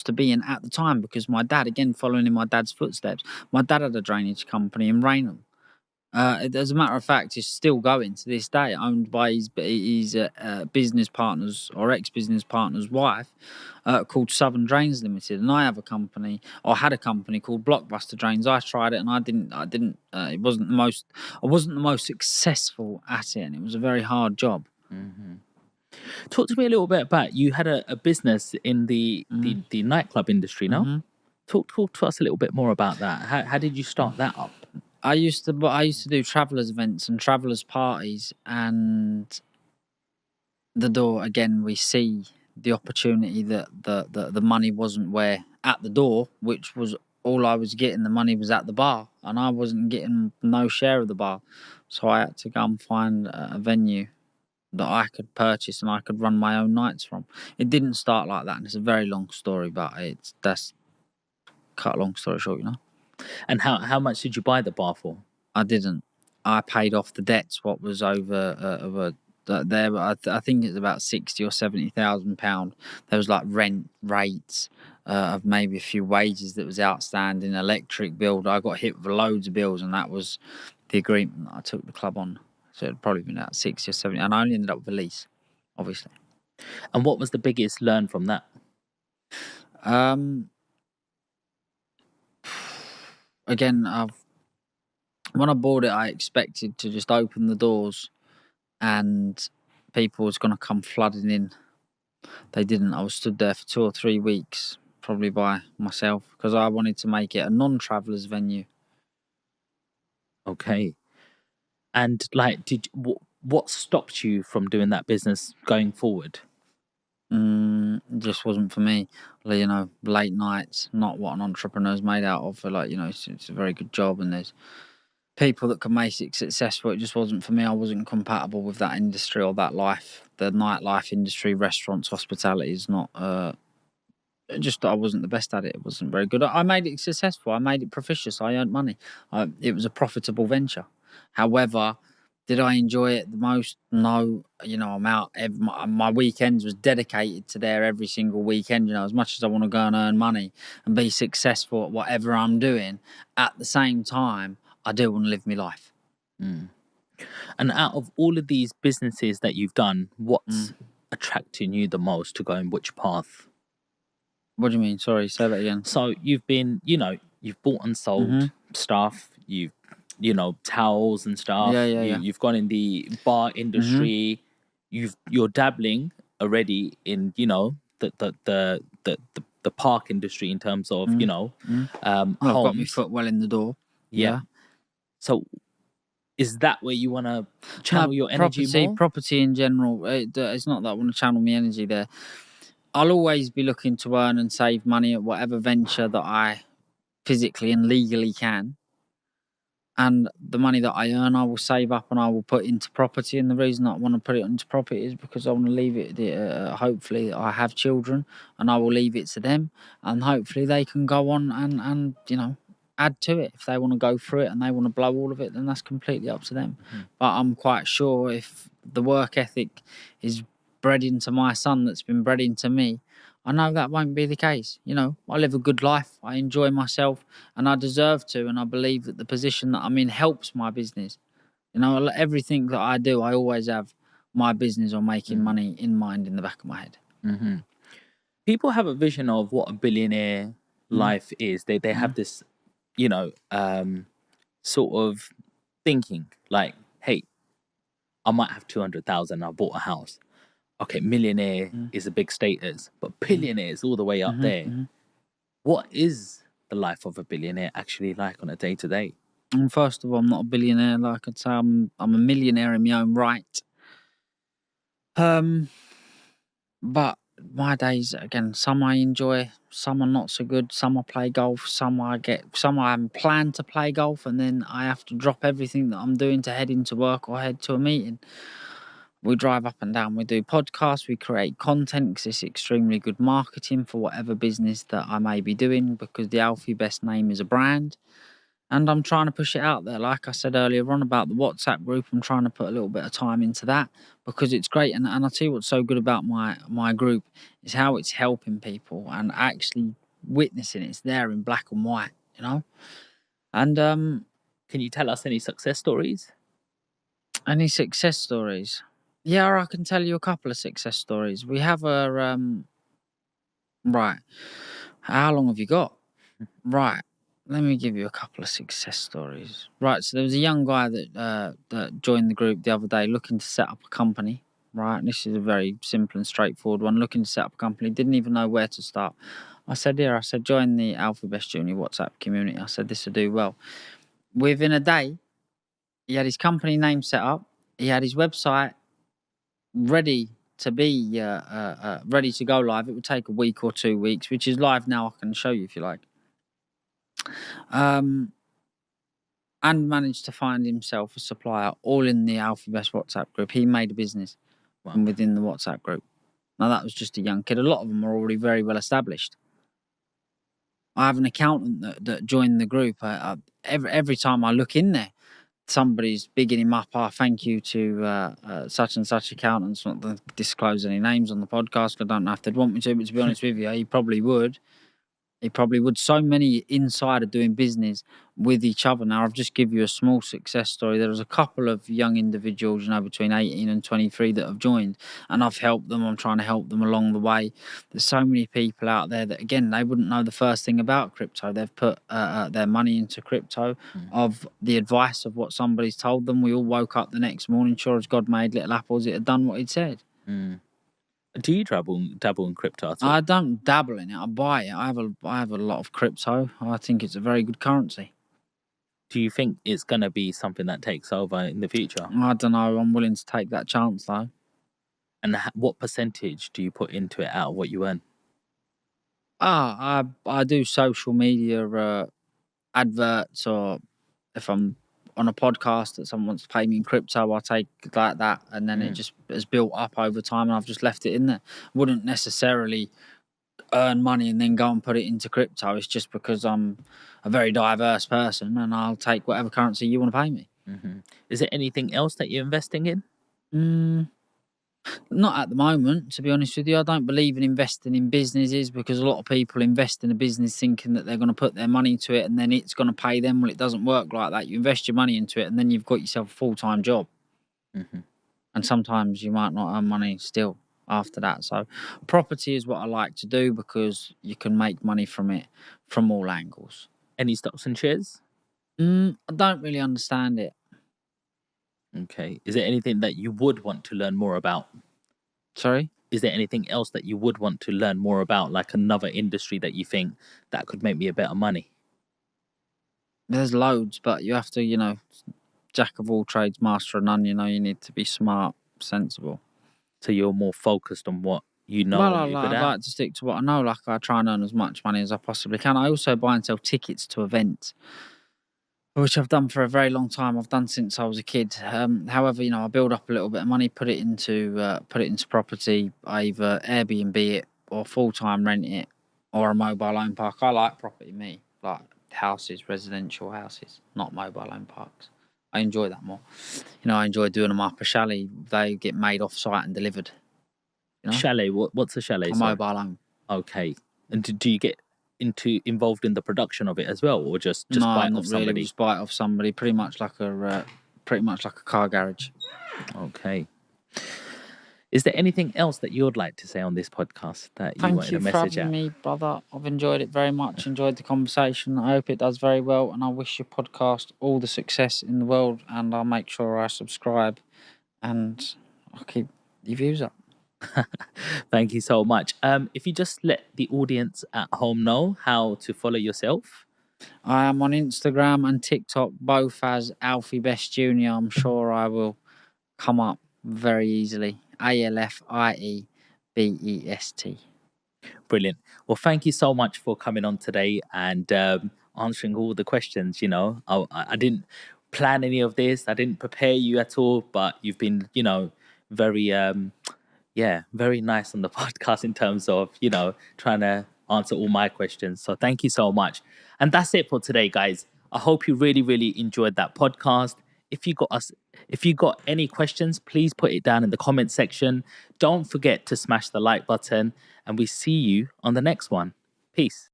to be in at the time, because my dad, again following in my dad's footsteps, my dad had a drainage company in Rainham. As a matter of fact, it's still going to this day, owned by his business partner's or ex-business partner's wife, called Southern Drains Limited. And I have a company, or had a company called Blockbuster Drains. I tried it, and I didn't. It wasn't the most. I wasn't the most successful at it, and it was a very hard job. Mm-hmm. Talk to me a little bit about, you had a business in the nightclub industry, no? Mm-hmm. Talk to us a little bit more about that. How did you start that up? I used to do travellers events and travellers parties, and the door again, we see the opportunity that the money wasn't where at the door, which was all I was getting. The money was at the bar, and I wasn't getting no share of the bar, so I had to go and find a venue that I could purchase and I could run my own nights from. It didn't start like that, and it's a very long story, but that's cut a long story short, you know. And how much did you buy the bar for? I didn't. I paid off the debts. What was over there? I think it's about 60 or 70,000 pound. There was like rent rates of maybe a few wages that was outstanding, electric bill. I got hit with loads of bills, and that was the agreement that I took the club on. So it'd probably been about 60 or 70, and I only ended up with a lease, obviously. And what was the biggest learn from that? Again, when I bought it, I expected to just open the doors and people was going to come flooding in. They didn't. I was stood there for 2 or 3 weeks, probably by myself, because I wanted to make it a non-travellers venue. Okay. And like, what stopped you from doing that business going forward? It just wasn't for me. You know, late nights, not what an entrepreneur's made out of. Like, you know, it's a very good job, and there's people that can make it successful. It just wasn't for me. I wasn't compatible with that industry or that life. The nightlife industry, restaurants, hospitality is not. Just I wasn't the best at it. It wasn't very good. I made it successful. I made it propitious. I earned money. It was a profitable venture. However, did I enjoy it the most? No. You know, I'm out. My weekends was dedicated to there every single weekend. You know, as much as I want to go and earn money and be successful at whatever I'm doing, at the same time, I do want to live my life. And out of all of these businesses that you've done, what's attracting you the most to go in which path? What do you mean? Sorry, say that again. So you've been, you know, you've bought and sold stuff. You've, you know, towels and stuff. You've gone in the bar industry. You're dabbling already in, you know, the park industry in terms of, you know, I've got my foot well in the door. Yeah. So is that where you want to channel your energy more? Property in general. It's not that I want to channel my energy there. I'll always be looking to earn and save money at whatever venture that I physically and legally can. And the money that I earn, I will save up and I will put into property. And the reason I want to put it into property is because I want to leave it, hopefully I have children and I will leave it to them. And hopefully they can go on and you know, add to it. If they want to go through it and they want to blow all of it, then that's completely up to them. But I'm quite sure if the work ethic is bred into my son that's been bred into me, I know that won't be the case. You know, I live a good life. I enjoy myself and I deserve to. And I believe that the position that I'm in helps my business. You know, everything that I do, I always have my business or making money in mind in the back of my head. People have a vision of what a billionaire life is. They have this, you know, sort of thinking like, hey, I might have 200,000. I bought a house. Okay, millionaire is a big status, but billionaire is all the way up there. What is the life of a billionaire actually like on a day to day? And first of all, I'm not a billionaire. Like I'd say, I'm a millionaire in my own right. But my days, again, some I enjoy, some are not so good. Some I play golf, some I am planned to play golf, and then I have to drop everything that I'm doing to head into work or head to a meeting. We drive up and down, we do podcasts, we create content because it's extremely good marketing for whatever business that I may be doing, because the Alfie best name is a brand. and I'm trying to push it out there. Like I said earlier on about the WhatsApp group, I'm trying to put a little bit of time into that because it's great. And I'll tell you what's so good about my group is how it's helping people and actually witnessing it's there in black and white, you know. And Can you tell us any success stories? any success stories? Yeah, I can tell you a couple of success stories. We have a right. How long have you got? Right. Let me give you a couple of success stories. Right. So there was a young guy that joined the group the other day looking to set up a company. Right. And this is a very simple and straightforward one. Looking to set up a company, didn't even know where to start. I said, join the Alfie Best Junior WhatsApp community. I said, this will do well. Within a day, he had his company name set up. He had his website ready to be ready to go live. It would take a week or 2 weeks, which is live now. I can show you if you like. And managed to find himself a supplier, all in the Alfie Best WhatsApp group. He made a business from within the WhatsApp group. Now, that was just a young kid. A lot of them are already very well established. I have an accountant that joined the group. Every time I look in there, somebody's bigging him up. Thank you to such and such accountants. Not to disclose any names on the podcast. I don't know if they'd want me to, but to be honest with you, he probably would. He probably would. So many insider doing business with each other. Now, I've just give you a small success story. There was a couple of young individuals, between 18 and 23 that have joined, and I've helped them. I'm trying to help them along the way. There's so many people out there that, again, they wouldn't know the first thing about crypto. They've put their money into crypto of the advice of what somebody's told them. We all woke up the next morning, sure as God made little apples, it had done what he'd said. Do you dabble in crypto at all? I don't dabble in it. I buy it. I have a lot of crypto. I think it's a very good currency. Do you think it's going to be something that takes over in the future? I don't know. I'm willing to take that chance though. And what percentage do you put into it out of what you earn? I do social media adverts, or if I'm on a podcast that someone wants to pay me in crypto, I take like that, and then it just has built up over time, and I've just left it in there. Wouldn't necessarily earn money and then go and put it into crypto. It's just because I'm a very diverse person, and I'll take whatever currency you want to pay me. Is there anything else that you're investing in? Not at the moment, to be honest with you. I don't believe in investing in businesses because a lot of people invest in a business thinking that they're going to put their money into it and then it's going to pay them. Well, it doesn't work like that. You invest your money into it and then you've got yourself a full-time job. And sometimes you might not earn money still after that. So property is what I like to do because you can make money from it from all angles. Any stocks and shares? I don't really understand it. Okay. Is there anything that you would want to learn more about? Sorry? Is there anything else that you would want to learn more about, like another industry that you think that could make me a better money? There's loads, but you have to, jack of all trades, master of none. You need to be smart, sensible. So you're more focused on what you know. Well, I like to stick to what I know. Like, I try and earn as much money as I possibly can. I also buy and sell tickets to events, which I've done for a very long time. I've done since I was a kid. However, I build up a little bit of money, put it into property. I either Airbnb it or full-time rent it, or a mobile home park. I like property, like houses, residential houses, not mobile home parks. I enjoy that more. I enjoy doing them up a chalet. They get made off-site and delivered. Chalet? What's a chalet? A mobile home. Okay. And do you get involved in the production of it as well, or just buy it off somebody? Really, just buy it off somebody. Pretty much like a car garage. Okay. Is there anything else that you would like to say on this podcast that you wanted to message out? Thank you for having me, brother. I've enjoyed it very much. Enjoyed the conversation. I hope it does very well, and I wish your podcast all the success in the world. And I'll make sure I subscribe, and I'll keep your views up. Thank you so much. If you just let the audience at home know how to follow yourself. I am on Instagram and TikTok, both as Alfie Best Junior. I'm sure I will come up very easily. ALFIEBEST. Brilliant. Well, thank you so much for coming on today and answering all the questions. I didn't plan any of this. I didn't prepare you at all, but you've been, very very nice on the podcast in terms of, trying to answer all my questions. So thank you so much. And that's it for today, guys. I hope you really, really enjoyed that podcast. If you got any questions, please put it down in the comment section. Don't forget to smash the like button, and we see you on the next one. Peace.